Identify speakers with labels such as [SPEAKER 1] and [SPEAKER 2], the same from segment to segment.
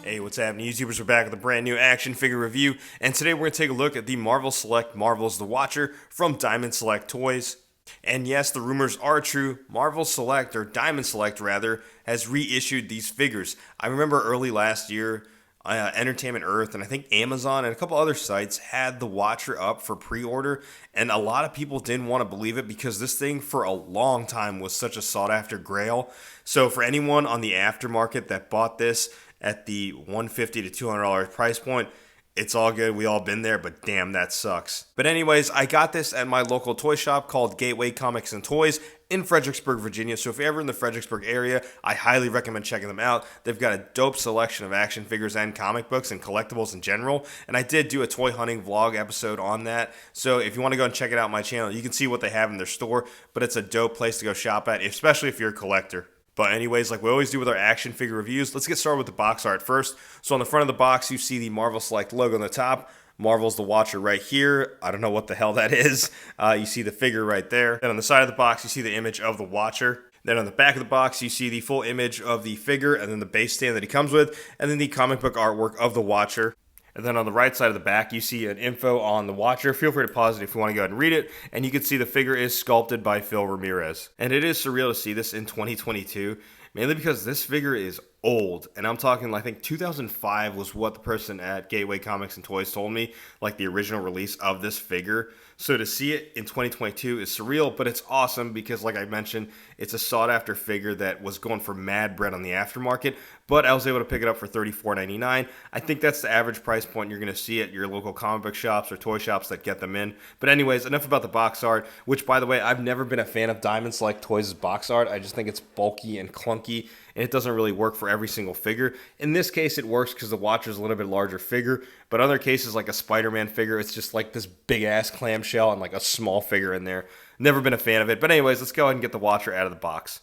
[SPEAKER 1] Hey, what's happening, YouTubers? We're back with a brand new action figure review, and today we're going to take a look at the Marvel Select Marvel's the Watcher from Diamond Select Toys. And yes, the rumors are true. Marvel Select, or Diamond Select rather, has reissued these figures. I remember early last year, Entertainment Earth and I think Amazon and a couple other sites had the Watcher up for pre-order, and a lot of people didn't want to believe it because this thing for a long time was such a sought-after grail. So for anyone on the aftermarket that bought this at the $150 to $200 price point, it's all good. We all been there, but damn, that sucks. But anyways, I got this at my local toy shop called Gateway Comics and Toys in Fredericksburg, Virginia. So if you're ever in the Fredericksburg area, I highly recommend checking them out. They've got a dope selection of action figures and comic books and collectibles in general. And I did do a toy hunting vlog episode on that. So if you want to go and check it out on my channel, you can see what they have in their store. But it's a dope place to go shop at, especially if you're a collector. But anyways, like we always do with our action figure reviews, let's get started with the box art first. So on the front of the box, you see the Marvel Select logo on the top. Marvel's the Watcher right here. I don't know what the hell that is. You see the figure right there. Then on the side of the box, you see the image of the Watcher. Then on the back of the box, you see the full image of the figure and then the base stand that he comes with, and then the comic book artwork of the Watcher. And then on the right side of the back, you see an info on the Watcher. Feel free to pause it if you want to go ahead and read it. And you can see the figure is sculpted by Phil Ramirez. And it is surreal to see this in 2022, mainly because this figure is old. And I'm talking, I think 2005 was what the person at Gateway Comics and Toys told me, like the original release of this figure. So to see it in 2022 is surreal, but it's awesome because, like I mentioned, it's a sought-after figure that was going for mad bread on the aftermarket, but I was able to pick it up for $34.99. I think that's the average price point you're going to see at your local comic book shops or toy shops that get them in. But anyways, enough about the box art, which, by the way, I've never been a fan of Diamond Select Toys' box art. I just think it's bulky and clunky, and it doesn't really work for every single figure. In this case, it works because the Watcher's a little bit larger figure, but other cases, like a Spider-Man figure, it's just like this big-ass clamshell and like a small figure in there. Never been a fan of it. But anyways, let's go ahead and get the Watcher out of the box.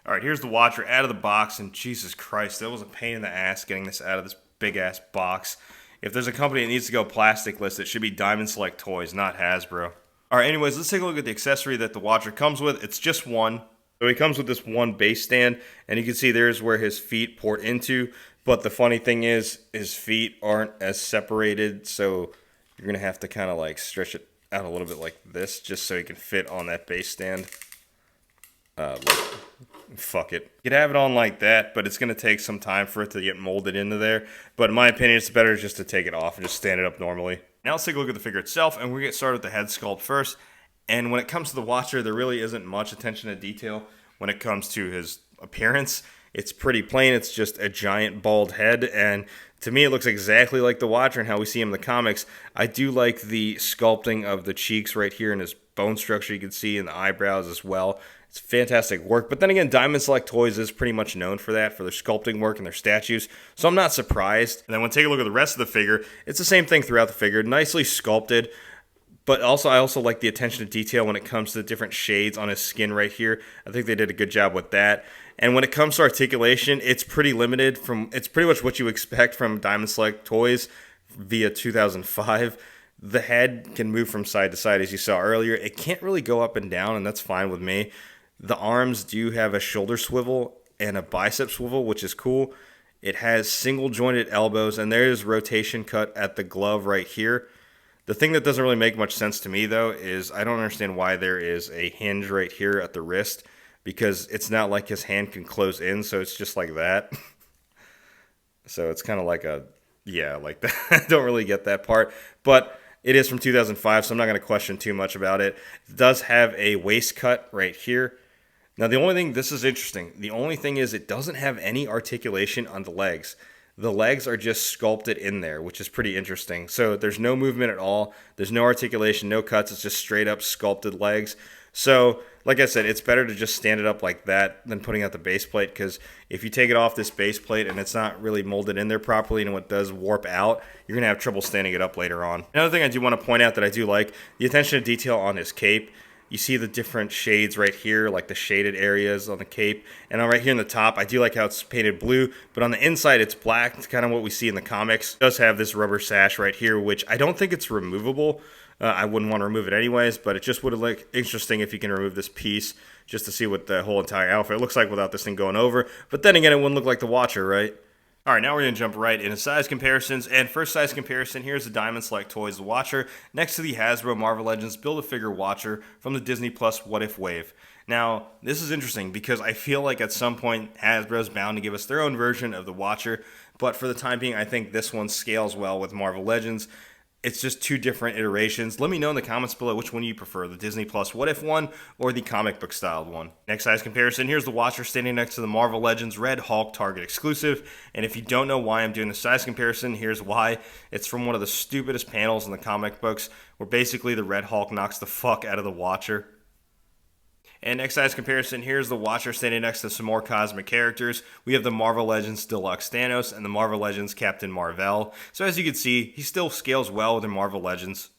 [SPEAKER 1] All right, here's the Watcher out of the box, and Jesus Christ, that was a pain in the ass getting this out of this big-ass box. If there's a company that needs to go plastic-less, it should be Diamond Select Toys, not Hasbro. All right, anyways, let's take a look at the accessory that the Watcher comes with. It's just one. So he comes with this one base stand, and you can see there's where his feet port into. But the funny thing is, his feet aren't as separated, so you're going to have to kind of like stretch it out a little bit like this, just so he can fit on that base stand. Fuck it. You could have it on like that, but it's going to take some time for it to get molded into there. But in my opinion, it's better just to take it off and just stand it up normally. Now let's take a look at the figure itself, and we'll get started with the head sculpt first. And when it comes to the Watcher, there really isn't much attention to detail when it comes to his appearance. It's pretty plain. It's just a giant bald head, and to me it looks exactly like the Watcher and how we see him in the comics. I do like the sculpting of the cheeks right here and his bone structure you can see, and the eyebrows as well. It's fantastic work. But then again, Diamond Select Toys is pretty much known for that, for their sculpting work and their statues, so I'm not surprised. And then when we take a look at the rest of the figure, it's the same thing throughout the figure. Nicely sculpted. But also, I also like the attention to detail when it comes to the different shades on his skin right here. I think they did a good job with that. And when it comes to articulation, it's pretty limited. It's pretty much what you expect from Diamond Select Toys via 2005. The head can move from side to side, as you saw earlier. It can't really go up and down, and that's fine with me. The arms do have a shoulder swivel and a bicep swivel, which is cool. It has single jointed elbows, and there is rotation cut at the glove right here. The thing that doesn't really make much sense to me, though, is I don't understand why there is a hinge right here at the wrist, because it's not like his hand can close in, so it's just like that. So it's kind of like like that. I don't really get that part, but it is from 2005, so I'm not going to question too much about it. It does have a waist cut right here. Now, the only thing, this is interesting, the only thing is it doesn't have any articulation on the legs. The legs are just sculpted in there, which is pretty interesting. So there's no movement at all. There's no articulation, no cuts. It's just straight up sculpted legs. So, like I said, it's better to just stand it up like that than putting out the base plate, because if you take it off this base plate and it's not really molded in there properly and it does warp out, you're going to have trouble standing it up later on. Another thing I do want to point out that I do like, the attention to detail on his cape. You see the different shades right here, like the shaded areas on the cape. And right here in the top, I do like how it's painted blue, but on the inside it's black. It's kind of what we see in the comics. It does have this rubber sash right here, which I don't think it's removable. I wouldn't want to remove it anyways, but it just would look interesting if you can remove this piece just to see what the whole entire outfit looks like without this thing going over. But then again, it wouldn't look like the Watcher, right? All right, now we're going to jump right into size comparisons. And first size comparison, here's the Diamond Select Toys The Watcher next to the Hasbro Marvel Legends Build-A-Figure Watcher from the Disney Plus What If wave. Now, this is interesting because I feel like at some point Hasbro's bound to give us their own version of the Watcher, but for the time being, I think this one scales well with Marvel Legends. It's just two different iterations. Let me know in the comments below which one you prefer, the Disney Plus What If one or the comic book styled one. Next size comparison, here's the Watcher standing next to the Marvel Legends Red Hulk Target exclusive. And if you don't know why I'm doing the size comparison, here's why. It's from one of the stupidest panels in the comic books where basically the Red Hulk knocks the fuck out of the Watcher. And next size comparison, here's the Watcher standing next to some more cosmic characters. We have the Marvel Legends Deluxe Thanos and the Marvel Legends Captain Marvel. So as you can see, he still scales well with the Marvel Legends.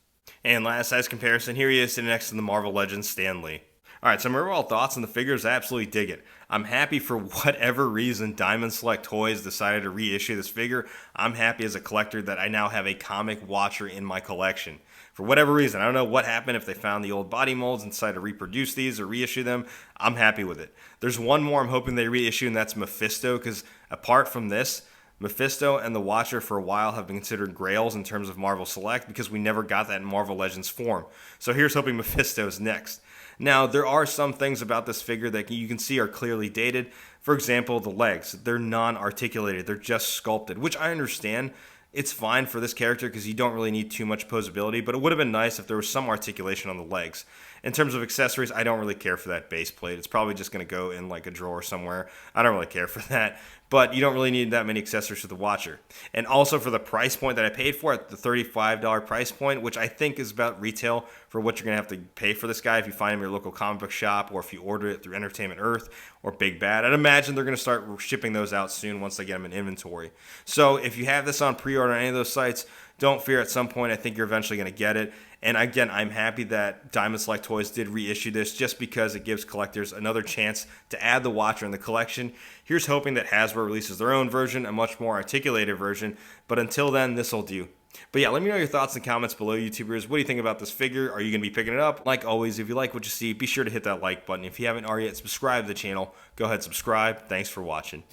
[SPEAKER 1] And last size comparison, here he is sitting next to the Marvel Legends Stan Lee. Alright, some overall thoughts on the figures, I absolutely dig it. I'm happy for whatever reason Diamond Select Toys decided to reissue this figure. I'm happy as a collector that I now have a comic Watcher in my collection. For whatever reason, I don't know what happened if they found the old body molds and decided to reproduce these or reissue them. I'm happy with it. There's one more I'm hoping they reissue, and that's Mephisto, because apart from this, Mephisto and the Watcher for a while have been considered grails in terms of Marvel Select because we never got that in Marvel Legends form. So here's hoping Mephisto's next. Now, there are some things about this figure that you can see are clearly dated. For example, the legs. They're non-articulated. They're just sculpted, which I understand. It's fine for this character because you don't really need too much posability, but it would have been nice if there was some articulation on the legs. In terms of accessories, I don't really care for that base plate. It's probably just going to go in like a drawer somewhere. I don't really care for that, but you don't really need that many accessories for the Watcher. And also for the price point that I paid for it, the $35 price point, which I think is about retail for what you're going to have to pay for this guy if you find him in your local comic book shop or if you order it through Entertainment Earth or Big Bad. I'd imagine they're going to start shipping those out soon once they get them in inventory. So if you have this on pre-order on any of those sites, don't fear, at some point I think you're eventually going to get it. And again, I'm happy that Diamond Select Toys did reissue this just because it gives collectors another chance to add the Watcher in the collection. Here's hoping that Hasbro releases their own version, a much more articulated version. But until then, this will do. But yeah, let me know your thoughts in the comments below, YouTubers. What do you think about this figure? Are you going to be picking it up? Like always, if you like what you see, be sure to hit that like button. If you haven't already yet subscribed to the channel, go ahead and subscribe. Thanks for watching.